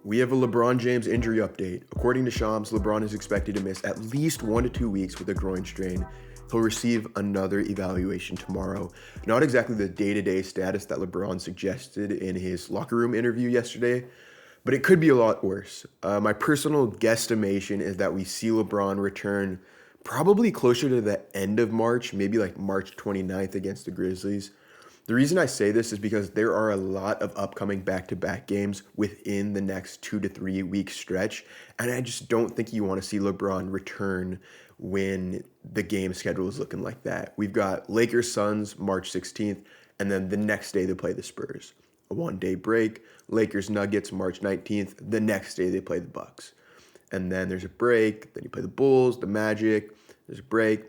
We have a LeBron James injury update. According to Shams, LeBron is expected to miss at least 1 to 2 weeks with a groin strain. He'll receive another evaluation tomorrow. Not exactly the day-to-day status that LeBron suggested in his locker room interview yesterday, but it could be a lot worse. My personal guesstimation is that we see LeBron return probably closer to the end of March, maybe like March 29th against the Grizzlies. The reason I say this is because there are a lot of upcoming back-to-back games within the next 2 to 3 week stretch, and I just don't think you want to see LeBron return when the game schedule is looking like that. We've got Lakers Suns March 16th, and then the next day they play the Spurs. A 1-day break. Lakers Nuggets March 19th. The next day they play the Bucks. And then there's a break. Then you play the Bulls, the Magic. There's a break.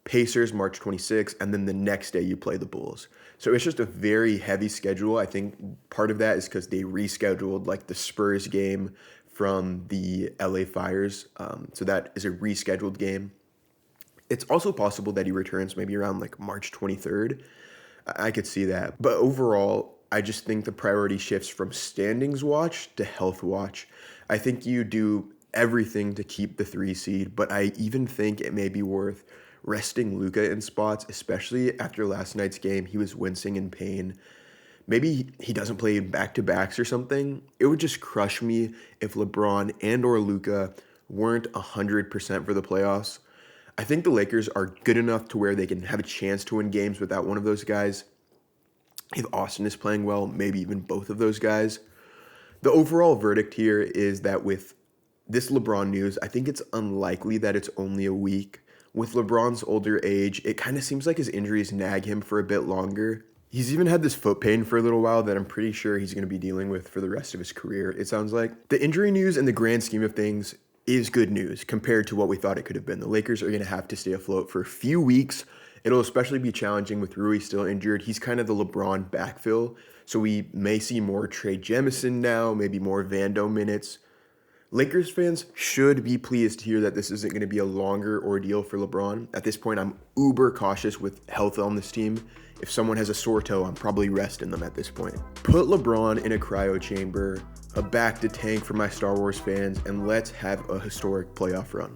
Pacers March 26th, and then the next day you play the Bulls. So it's just a very heavy schedule. I think part of that is because they rescheduled like the Spurs game from the LA Fires. So that is a rescheduled game. It's also possible that he returns maybe around like March 23rd. I could see that. But overall, I just think the priority shifts from standings watch to health watch. I think you do everything to keep the 3 seed, but I even think it may be worth resting Luka in spots, especially after last night's game. He was wincing in pain. Maybe he doesn't play back-to-backs or something. It would just crush me if LeBron and or Luka weren't 100% for the playoffs. I think the Lakers are good enough to where they can have a chance to win games without one of those guys. If Austin is playing well, maybe even both of those guys. The overall verdict here is that with this LeBron news, I think it's unlikely that it's only a week. With LeBron's older age, it kind of seems like his injuries nag him for a bit longer. He's even had this foot pain for a little while that I'm pretty sure he's going to be dealing with for the rest of his career, it sounds like. The injury news in the grand scheme of things is good news compared to what we thought it could have been. The Lakers are going to have to stay afloat for a few weeks. It'll especially be challenging with Rui still injured. He's kind of the LeBron backfill, so we may see more Trey Jemison now, maybe more Vando minutes. Lakers fans should be pleased to hear that this isn't going to be a longer ordeal for LeBron. At this point, I'm uber cautious with health on this team. If someone has a sore toe, I'm probably resting them at this point. Put LeBron in a cryo chamber, a back to tank for my Star Wars fans, and let's have a historic playoff run.